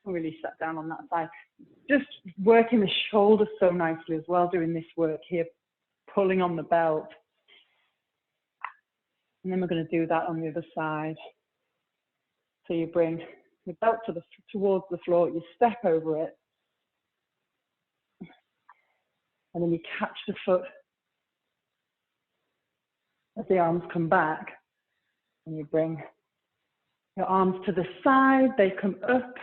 Really sat down on that side. Just working the shoulders so nicely as well, doing this work here, pulling on the belt. And then we're going to do that on the other side. So you bring your belt towards the floor, you step over it, and then you catch the foot as the arms come back, and you bring your arms to the side, they come up.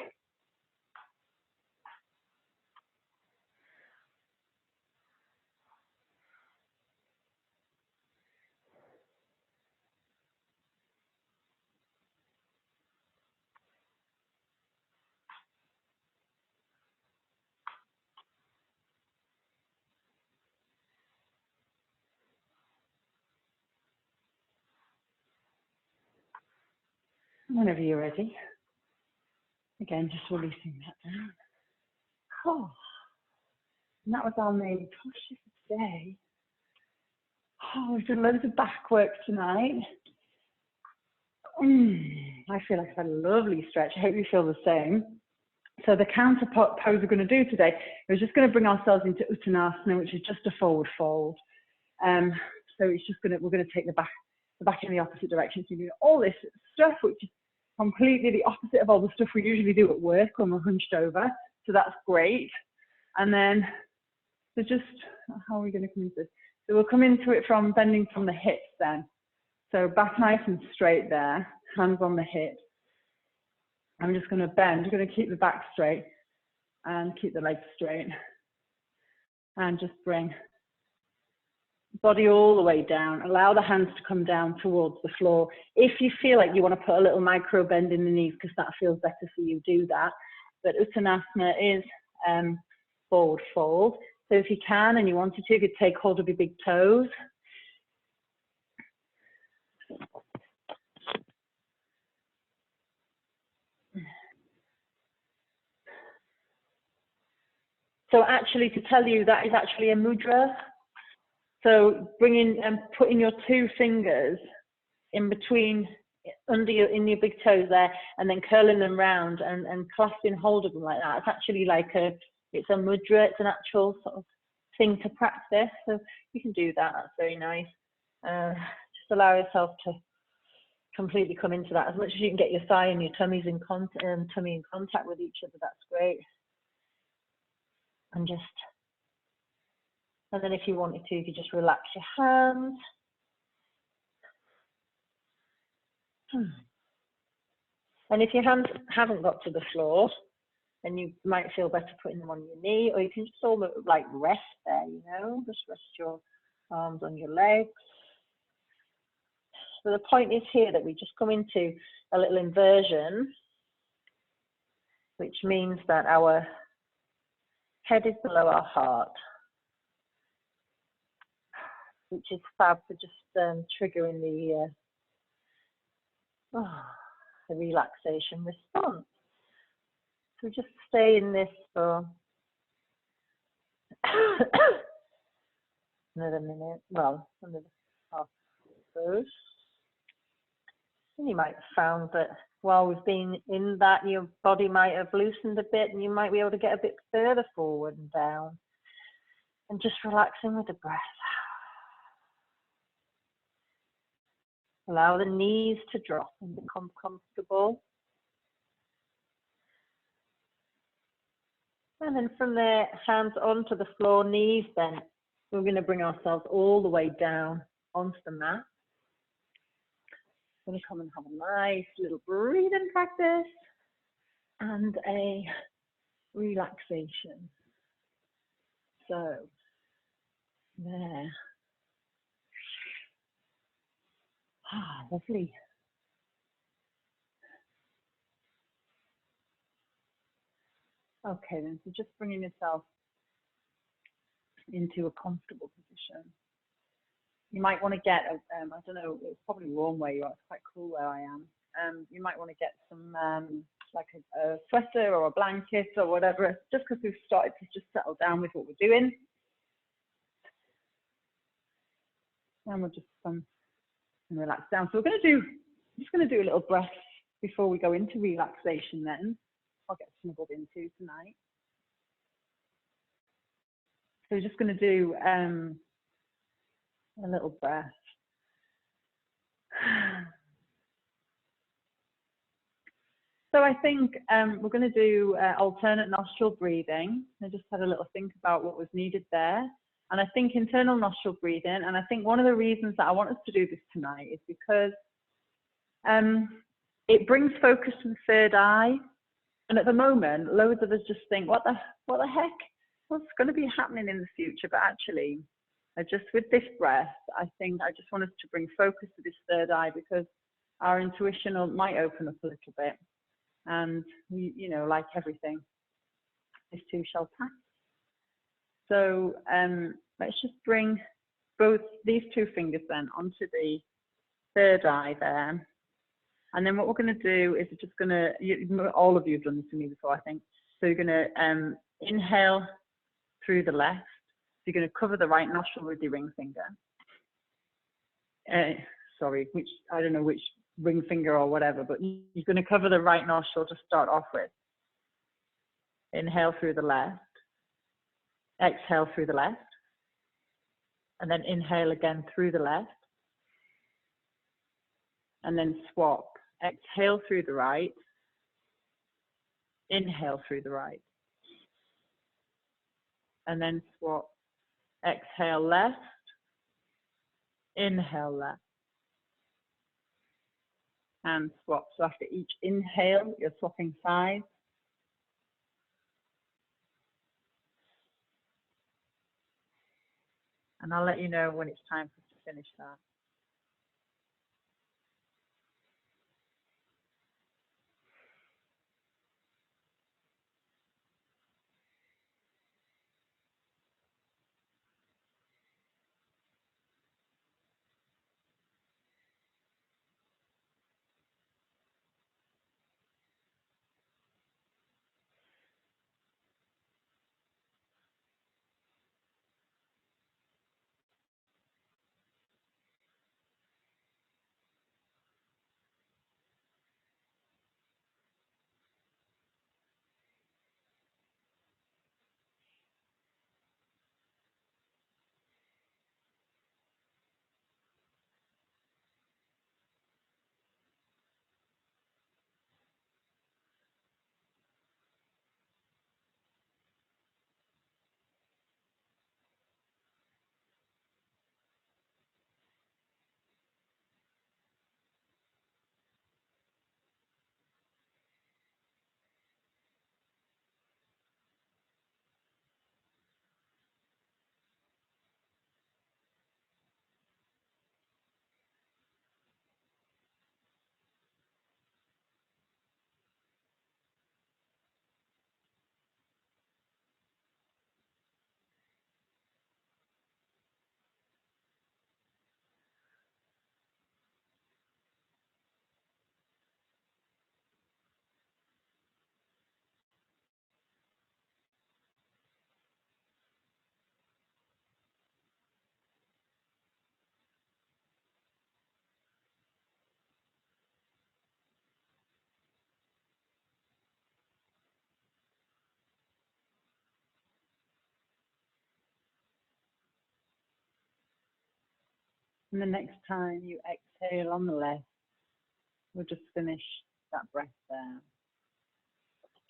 Whenever you're ready. Again, just releasing that down. Oh, and that was our main posture for today. Oh, we've done loads of back work tonight. I feel like I've had a lovely stretch. I hope you feel the same. So the counter pose we're going to do today, we're just going to bring ourselves into Uttanasana, which is just a forward fold. So it's just we're going to take the back in the opposite direction. So you're doing all this stuff, which is completely the opposite of all the stuff we usually do at work when we're hunched over. So that's great. And then, so just, how are we going to come into this? So we'll come into it from bending from the hips then. So back nice and straight there, hands on the hips. I'm just going to bend, we're going to keep the back straight and keep the legs straight. And just bring body all the way down. Allow the hands to come down towards the floor. If you feel like you want to put a little micro bend in the knees because that feels better for you, do that. But Uttanasana is forward fold. So if you can and you wanted to, you could take hold of your big toes. So actually, to tell you, that is actually a mudra. So bringing and putting your two fingers in between, in your big toes there, and then curling them round and clasping hold of them like that. It's actually like it's a mudra. It's an actual sort of thing to practice. So you can do that. That's very nice. Just allow yourself to completely come into that. As much as you can get your thigh and your tummy in contact with each other, that's great. And then if you wanted to, you could just relax your hands. And if your hands haven't got to the floor, then you might feel better putting them on your knee, or you can just sort of like rest there, you know, just rest your arms on your legs. So the point is here that we just come into a little inversion, which means that our head is below our heart, which is fab for just triggering the relaxation response. So just stay in this for another minute, well, another half of those. And you might have found that while we've been in that, your body might have loosened a bit and you might be able to get a bit further forward and down. And just relaxing with the breath. Allow the knees to drop and become comfortable. And then from there, hands onto the floor, knees bent. We're going to bring ourselves all the way down onto the mat. We're going to come and have a nice little breathing practice and a relaxation. So, there. Lovely. Okay, then, so just bringing yourself into a comfortable position. You might want to get, I don't know, it's probably warm where you are, it's quite cool where I am. You might want to get some, like a sweater or a blanket or whatever, just because we've started to just settle down with what we're doing. And we'll just relax down. So I'm just going to do a little breath before we go into relaxation then. I'll get snuggled into tonight. So we're just going to do a little breath. So I think we're going to do alternate nostril breathing. I just had a little think about what was needed there. And I think internal nostril breathing, and I think one of the reasons that I want us to do this tonight is because it brings focus to the third eye. And at the moment, loads of us just think, what the heck? What's going to be happening in the future? But actually, just with this breath, I think I just want us to bring focus to this third eye, because our intuition might open up a little bit. And, you know, like everything, this too shall pass. So let's just bring both these two fingers then onto the third eye there. And then what we're going to do is we're just going to, all of you have done this to me before, I think. So you're going to inhale through the left. So you're going to cover the right nostril with your ring finger. Sorry, I don't know which ring finger or whatever, but you're going to cover the right nostril to start off with. Inhale through the left. Exhale through the left. And then inhale again through the left. And then swap. Exhale through the right. Inhale through the right. And then swap. Exhale left. Inhale left. And swap. So after each inhale, you're swapping sides. And I'll let you know when it's time for us to finish that. And the next time you exhale on the left, we'll just finish that breath there.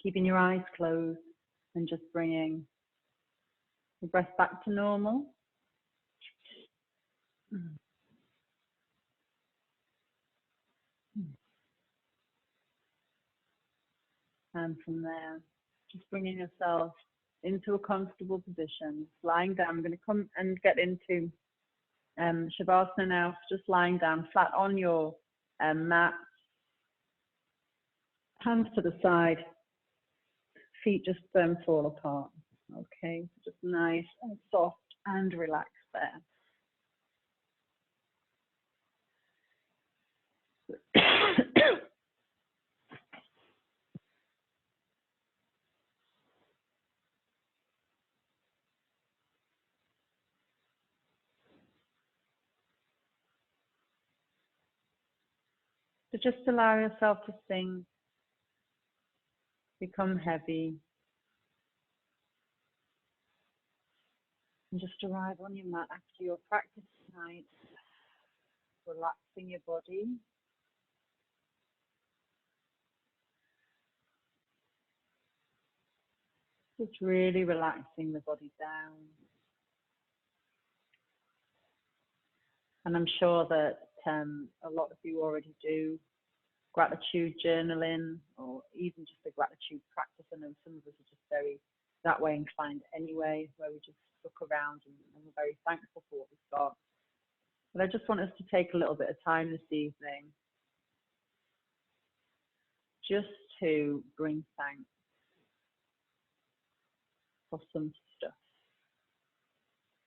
Keeping your eyes closed and just bringing the breath back to normal. And from there, just bringing yourself into a comfortable position, lying down. I'm going to come and get into Shavasana now, just lying down flat on your mat, hands to the side, feet just fall apart. Okay, so just nice and soft and relaxed there. So just allow yourself to sink, become heavy, and just arrive on your mat after your practice tonight, relaxing your body. Just really relaxing the body down. And I'm sure that a lot of you already do gratitude journaling or even just a gratitude practice. I know some of us are just very that way inclined anyway, where we just look around and we're very thankful for what we've got. But I just want us to take a little bit of time this evening just to bring thanks for some stuff.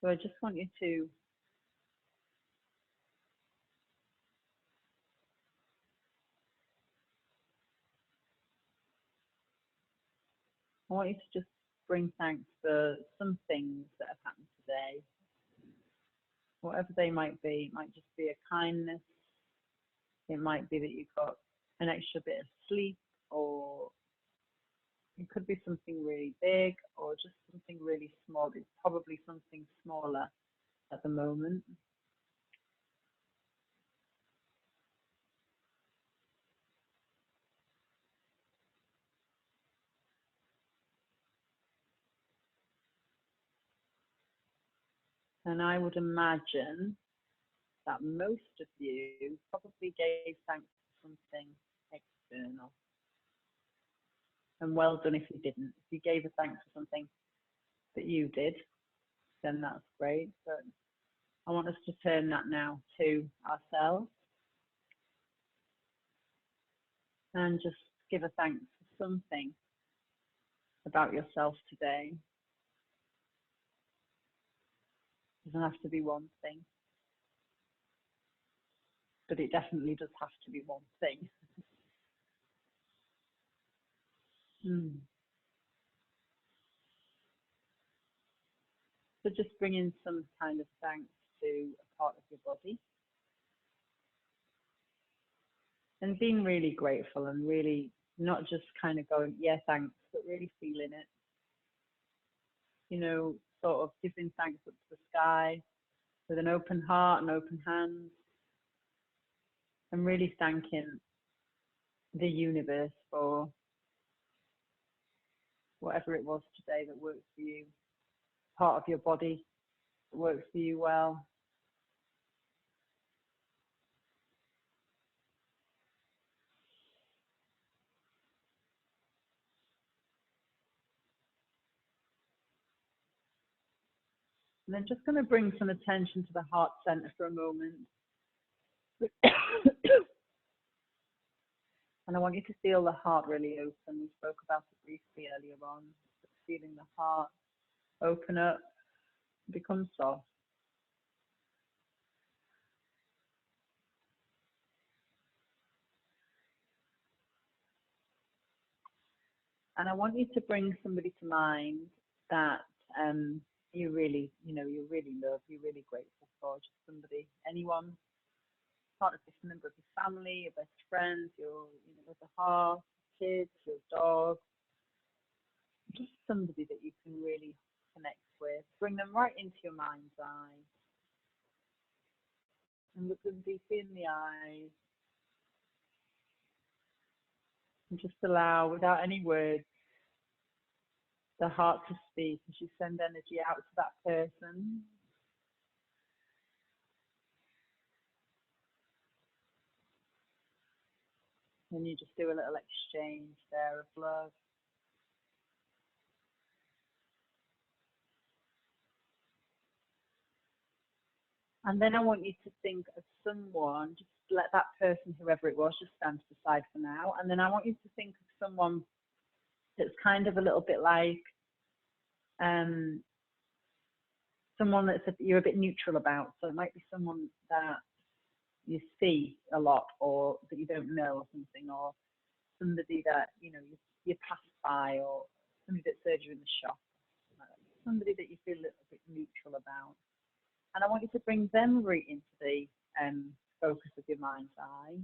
So I just want you to just bring thanks for some things that have happened today, whatever they might be. It might just be a kindness. It might be that you got an extra bit of sleep, or it could be something really big or just something really small. It's probably something smaller at the moment. And I would imagine that most of you probably gave thanks for something external. And well done if you didn't. If you gave a thanks for something that you did, then that's great. But I want us to turn that now to ourselves and just give a thanks for something about yourself today. It doesn't have to be one thing, but it definitely does have to be one thing. So just bring in some kind of thanks to a part of your body. And being really grateful and really not just kind of going, yeah, thanks, but really feeling it. You know, sort of giving thanks up to the sky with an open heart and open hands, and really thanking the universe for whatever it was today that works for you, part of your body that works for you well. And then just going to bring some attention to the heart center for a moment. And I want you to feel the heart really open. We spoke about it briefly earlier on. Just feeling the heart open up, become soft. And I want you to bring somebody to mind that you really, you really love, you're really grateful for. Just somebody, anyone, part of this member of your family, your best friends, your, the heart, kids, your dog, just somebody that you can really connect with. Bring them right into your mind's eye and look them deeply in the eyes and just allow, without any words, the heart to speak as you send energy out to that person. And you just do a little exchange there of love. And then I want you to think of someone, just let that person, whoever it was, just stand to the side for now. And then I want you to think of someone that's kind of a little bit like someone you're a bit neutral about. So it might be someone that you see a lot or that you don't know or something, or somebody that, you pass by, or somebody that serves you in the shop. Somebody that you feel a little bit neutral about. And I want you to bring them right into the focus of your mind's eye.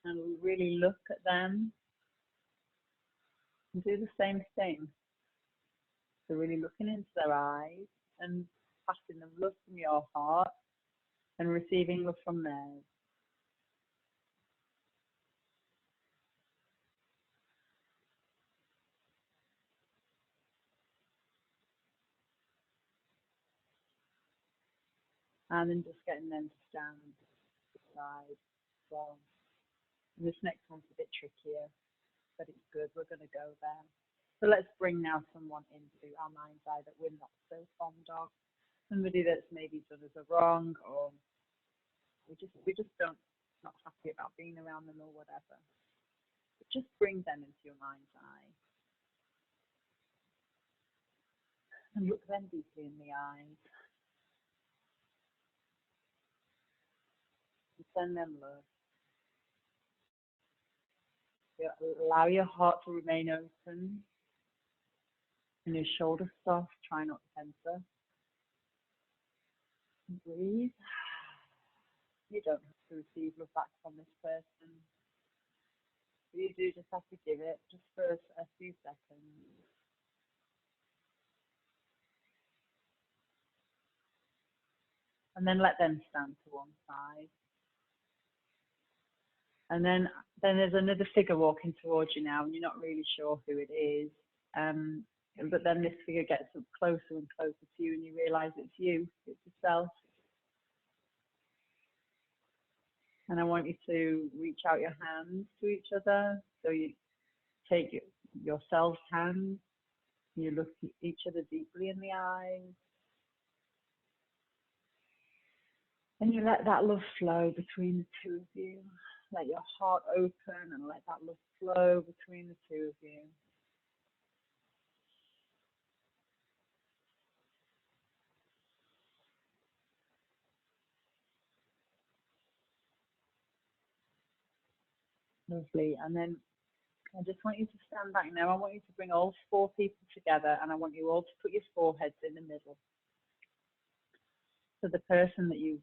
And really look at them and do the same thing. So really looking into their eyes and passing them love from your heart and receiving love from theirs. And then just getting them to stand aside as well. And this next one's a bit trickier, but it's good. We're going to go there. So let's bring now someone into our mind's eye that we're not so fond of. Somebody that's maybe done us a wrong, or we just don't not happy about being around them or whatever. But just bring them into your mind's eye and look them deeply in the eyes and send them love. Allow your heart to remain open and your shoulders soft. Try not to tense. Breathe. You don't have to receive love back from this person. You do just have to give it just for a few seconds. And then let them stand to one side. And then there's another figure walking towards you now, and you're not really sure who it is. But then this figure gets up closer and closer to you, and you realise it's you, it's yourself. And I want you to reach out your hands to each other. So you take yourself's hand, you look each other deeply in the eyes, and you let that love flow between the two of you. Let your heart open and let that love flow between the two of you. Lovely. And then I just want you to stand back now. I want you to bring all 4 people together, and I want you all to put your foreheads in the middle. So the person that you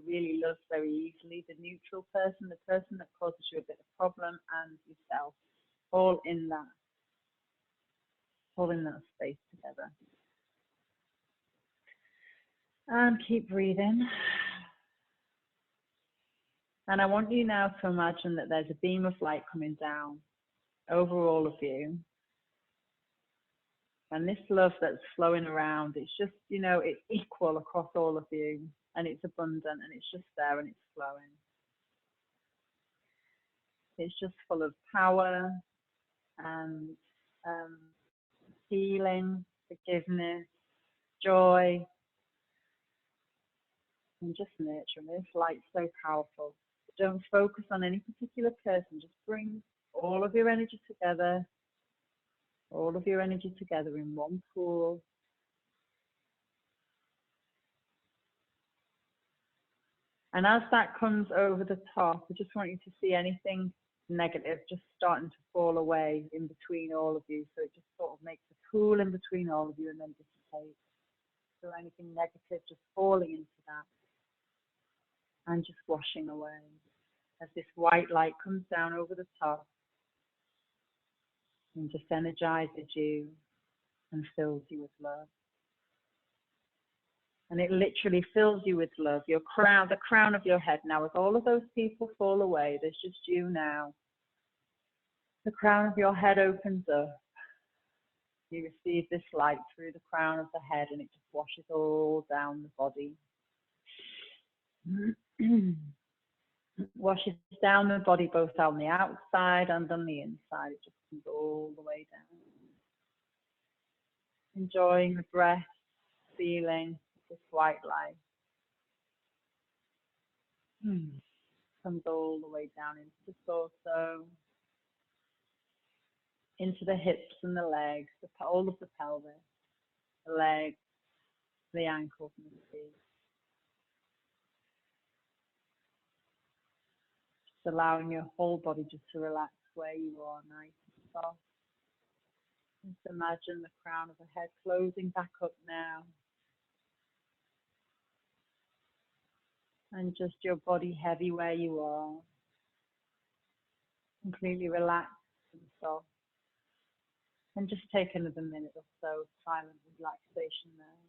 really love very easily, the neutral person, the person that causes you a bit of problem, and yourself, all in that space together. And keep breathing. And I want you now to imagine that there's a beam of light coming down over all of you. And this love that's flowing around, it's just, it's equal across all of you. And it's abundant, and it's just there, and it's flowing. It's just full of power and healing, forgiveness, joy, and just nurture. And this light's so powerful. Don't focus on any particular person. Just bring all of your energy together, in one pool. And as that comes over the top, I just want you to see anything negative just starting to fall away in between all of you. So it just sort of makes a pool in between all of you and then dissipates. So anything negative just falling into that and just washing away as this white light comes down over the top and just energizes you and fills you with love. And it literally fills you with love. Your crown, the crown of your head now, as all of those people fall away, there's just you now. The crown of your head opens up. You receive this light through the crown of the head, and it just washes all down the body. Washes down the body, both on the outside and on the inside. It just comes all the way down. Enjoying the breath, feeling this white light. Comes all the way down into the torso, into the hips and the legs, all of the pelvis, the legs, the ankles and the feet. Just allowing your whole body just to relax where you are, nice and soft. Just imagine the crown of the head closing back up now. And just your body heavy where you are. Completely relaxed and soft. And just take another minute or so of silent relaxation there.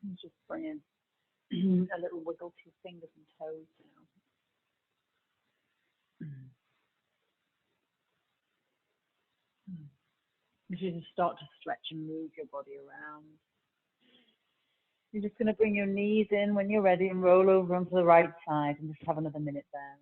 And just bring in a little wiggle to your fingers and toes now. As you just start to stretch and move your body around, you're just going to bring your knees in when you're ready and roll over onto the right side and just have another minute there.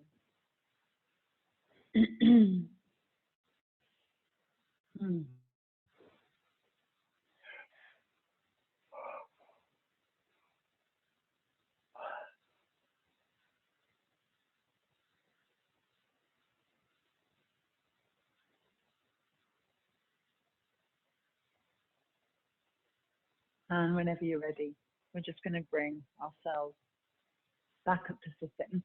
And whenever you're ready, we're just going to bring ourselves back up to sitting.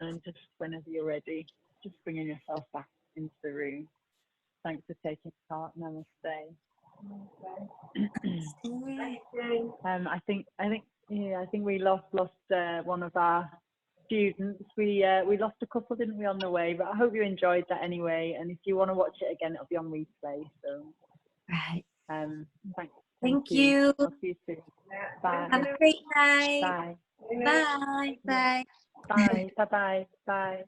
And just whenever you're ready, just bringing yourself back into the room. Thanks for taking part. Namaste. I think we lost one of our students. We lost a couple, didn't we, on the way? But I hope you enjoyed that anyway. And if you want to watch it again, it'll be on replay. So, Right. Thank you. I'll see you soon. Bye. Have a great night. Bye. Bye. Bye. Bye. Bye. Bye. Bye.